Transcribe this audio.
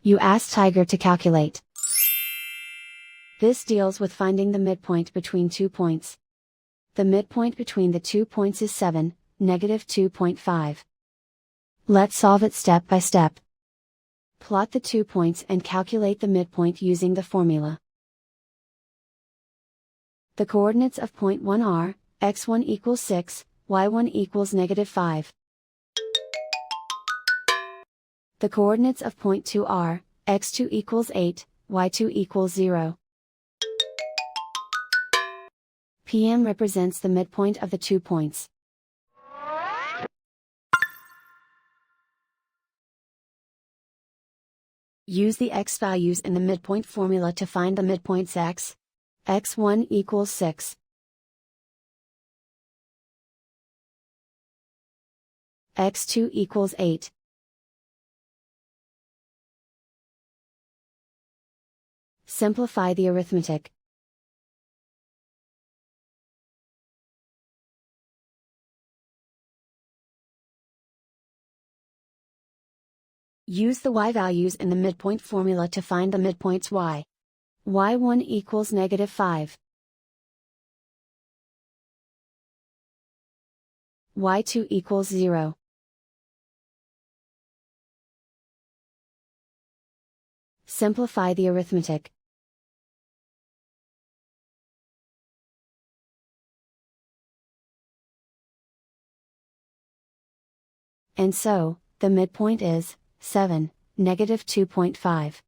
You ask Tiger to calculate. This deals with finding the midpoint between 2 points. The midpoint between the 2 points is 7, -2.5. Let's solve it step by step. Plot the 2 points and calculate the midpoint using the formula. The coordinates of point 1 are, x1 equals 6, y1 equals -5. The coordinates of point 2 are, x2 equals 8, y2 equals 0. PM represents the midpoint of the 2 points. Use the x values in the midpoint formula to find the midpoints x. x1 equals 6. x2 equals 8. Simplify the arithmetic. Use the y values in the midpoint formula to find the midpoints y. y1 equals -5. y2 equals 0. Simplify the arithmetic. And so, the midpoint is 7, -2.5.